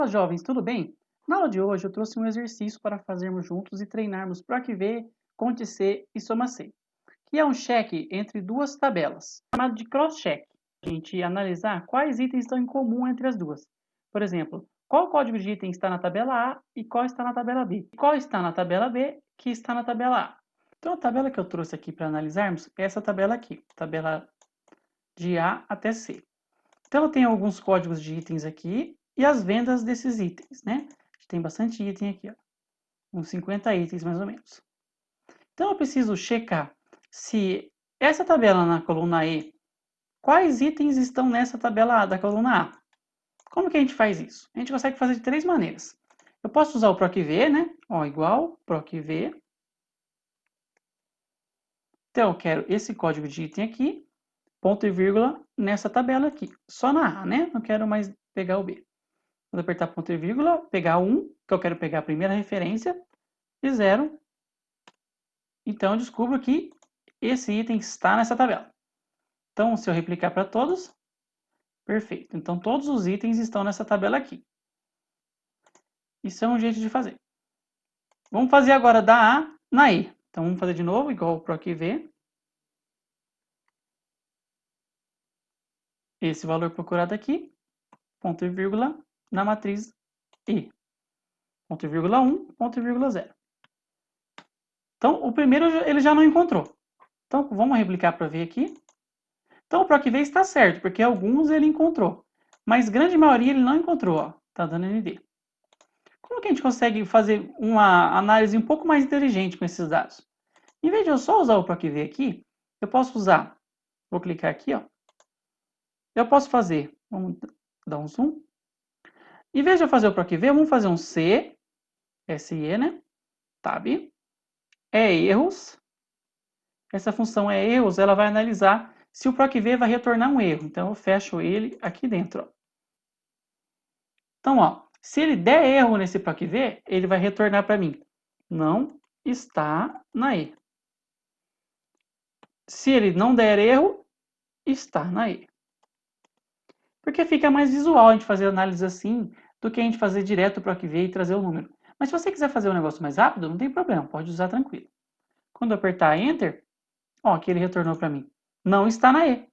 Olá, jovens, tudo bem? Na aula de hoje eu trouxe um exercício para fazermos juntos e treinarmos PROC-V, CONT-C e SOMA-C, que é um cheque entre duas tabelas, chamado de cross-check. A gente analisar quais itens estão em comum entre as duas. Por exemplo, qual código de item está na tabela A e qual está na tabela B. E qual está na tabela B que está na tabela A. Então a tabela que eu trouxe aqui para analisarmos é essa tabela aqui, tabela de A até C. Então, eu tenho alguns códigos de itens aqui e as vendas desses itens, né? A gente tem bastante item aqui, ó, uns 50 itens mais ou menos. Então, eu preciso checar se essa tabela na coluna E, quais itens estão nessa tabela A da coluna A. Como que a gente faz isso? A gente consegue fazer de três maneiras. Eu posso usar o PROC-V, né? Ó, igual PROC-V. Então, eu quero esse código de item aqui, ponto e vírgula, nessa tabela aqui. Só na A, né? Não quero mais pegar o B. Vou apertar ponto e vírgula, pegar 1, que eu quero pegar a primeira referência, e 0. Então, eu descubro que esse item está nessa tabela. Então, se eu replicar para todos, perfeito. Então, todos os itens estão nessa tabela aqui. Isso é um jeito de fazer. Vamos fazer agora da A na E. Então, vamos fazer de novo, igual o PROC-V. Esse valor procurado aqui, ponto e vírgula, na matriz E. Ponto e vírgula 1, ponto e vírgula 0. Então, o primeiro ele já não encontrou. Então, vamos replicar para ver aqui. Então, o PROC-V está certo, porque alguns ele encontrou. Mas grande maioria ele não encontrou, ó. Tá dando ND. Como que a gente consegue fazer uma análise um pouco mais inteligente com esses dados? Em vez de eu só usar o PROC-V aqui, eu posso usar, vou clicar aqui, ó. Eu posso fazer, vamos dar um zoom. Em vez de eu fazer o PROC-V, vamos fazer um C, SE, né? Tab. É erros. Essa função é erros, ela vai analisar se o PROC-V vai retornar um erro. Então, eu fecho ele aqui dentro, ó. Então, ó, se ele der erro nesse PROC-V, ele vai retornar para mim. Não está na E. Se ele não der erro, está na E. Porque fica mais visual a gente fazer análise assim do que a gente fazer direto o PROC-V e trazer o número. Mas se você quiser fazer um negócio mais rápido, não tem problema, pode usar tranquilo. Quando eu apertar Enter, ó, aqui ele retornou para mim. Não está na E.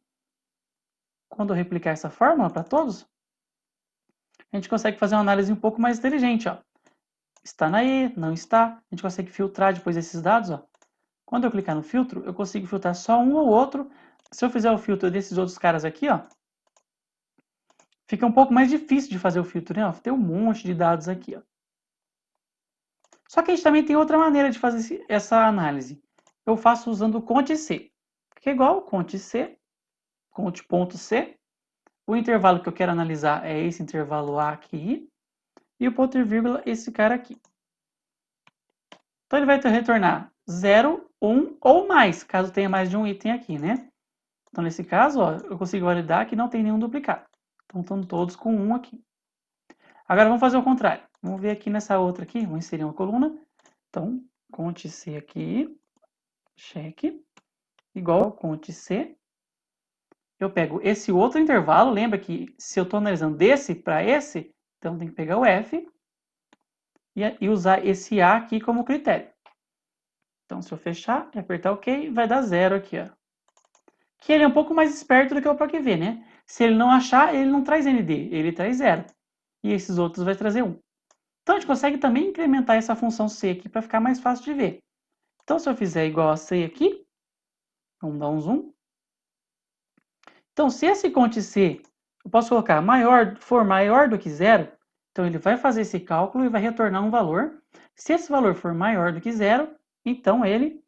Quando eu replicar essa fórmula para todos, a gente consegue fazer uma análise um pouco mais inteligente, ó. Está na E, não está. A gente consegue filtrar depois esses dados, ó. Quando eu clicar no filtro, eu consigo filtrar só um ou outro. Se eu fizer o filtro desses outros caras aqui, ó, fica um pouco mais difícil de fazer o filtro, né? Ó, tem um monte de dados aqui, ó. Só que a gente também tem outra maneira de fazer essa análise. Eu faço usando o CONT-C, que é igual CONT-C, CONT.C. O intervalo que eu quero analisar é esse intervalo A aqui, e o ponto e vírgula esse cara aqui. Então ele vai retornar 0, 1 ou mais, caso tenha mais de um item aqui, né? Então nesse caso, ó, eu consigo validar que não tem nenhum duplicado. Então estão todos com 1 aqui. Agora vamos fazer o contrário. Vamos ver aqui nessa outra aqui, vou inserir uma coluna. Então, CONT-C aqui, cheque, igual ao CONT-C. Eu pego esse outro intervalo, lembra que se eu estou analisando desse para esse, então tem que pegar o F e usar esse A aqui como critério. Então, se eu fechar e apertar OK, vai dar 0 aqui, ó. Que ele é um pouco mais esperto do que o PROC-V, né? Se ele não achar, ele não traz ND, ele traz 0. E esses outros vai trazer 1. Então, a gente consegue também incrementar essa função C aqui para ficar mais fácil de ver. Então, se eu fizer igual a C aqui, vamos dar um zoom. Então, se esse CONT-C, eu posso colocar for maior do que 0, então ele vai fazer esse cálculo e vai retornar um valor. Se esse valor for maior do que 0, então ele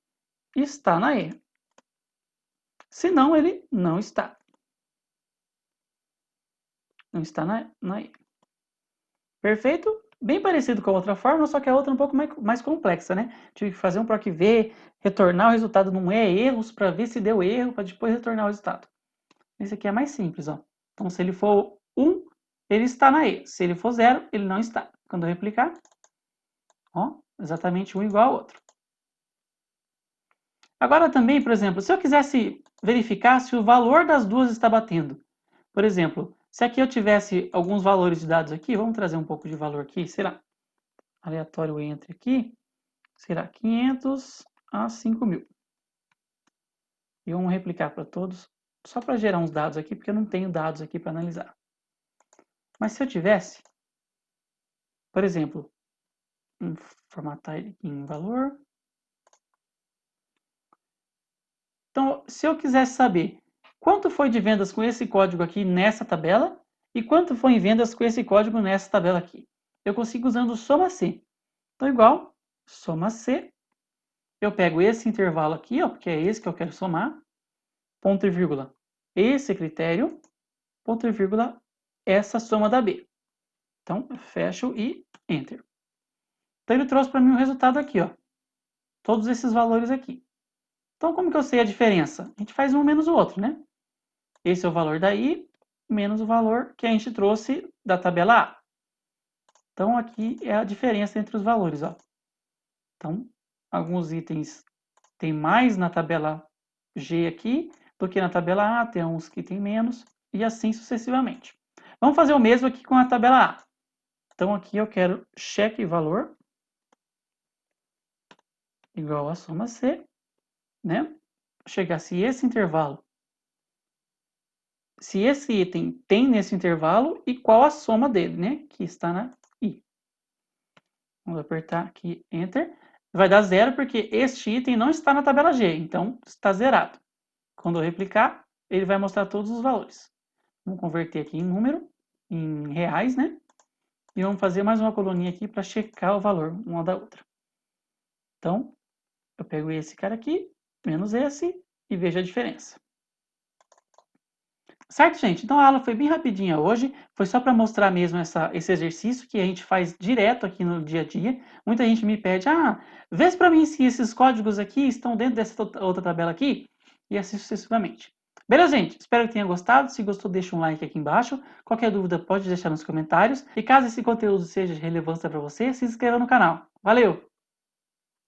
está na E. Se não, ele não está. Não está na E. Perfeito? Bem parecido com a outra forma, só que a outra é um pouco mais complexa, né? Tive que fazer um PROC-V, retornar o resultado num erros, para ver se deu erro, para depois retornar o resultado. Esse aqui é mais simples, ó. Então, se ele for 1, ele está na E. Se ele for 0, ele não está. Quando eu replicar, ó, exatamente um igual ao outro. Agora também, por exemplo, se eu quisesse verificar se o valor das duas está batendo. Por exemplo, Se aqui eu tivesse alguns valores de dados aqui, vamos trazer um pouco de valor aqui, será aleatório entre aqui, será 500 a 5.000. E vamos replicar para todos, só para gerar uns dados aqui, porque eu não tenho dados aqui para analisar. Mas se eu tivesse, por exemplo, formatar ele aqui em valor. Então, se eu quisesse saber quanto foi de vendas com esse código aqui nessa tabela e quanto foi em vendas com esse código nessa tabela aqui, eu consigo usando soma C. Então, igual, soma C, eu pego esse intervalo aqui, ó, porque é esse que eu quero somar, ponto e vírgula, esse critério, ponto e vírgula, essa soma da B. Então, eu fecho e Enter. Então, ele trouxe para mim o resultado aqui, ó, todos esses valores aqui. Então, como que eu sei a diferença? A gente faz um menos o outro, né? Esse é o valor daí, menos o valor que a gente trouxe da tabela A. Então, aqui é a diferença entre os valores, ó. Então, alguns itens tem mais na tabela G aqui do que na tabela A, tem uns que tem menos, e assim sucessivamente. Vamos fazer o mesmo aqui com a tabela A. Então, aqui eu quero cheque valor igual a soma C, né? Chegar se esse intervalo, se esse item tem nesse intervalo e qual a soma dele, né? Que está na I. Vamos apertar aqui Enter. Vai dar zero porque este item não está na tabela G, então está zerado. Quando eu replicar, ele vai mostrar todos os valores. Vamos converter aqui em número, em reais, né? E vamos fazer mais uma coluninha aqui para checar o valor uma da outra. Então, eu pego esse cara aqui, menos esse, e vejo a diferença. Certo, gente? Então a aula foi bem rapidinha hoje, foi só para mostrar mesmo esse exercício que a gente faz direto aqui no dia a dia. Muita gente me pede, vê para mim se esses códigos aqui estão dentro dessa outra tabela aqui, e assim sucessivamente. Beleza, gente? Espero que tenha gostado. Se gostou, deixa um like aqui embaixo. Qualquer dúvida, pode deixar nos comentários. E caso esse conteúdo seja de relevância para você, se inscreva no canal. Valeu!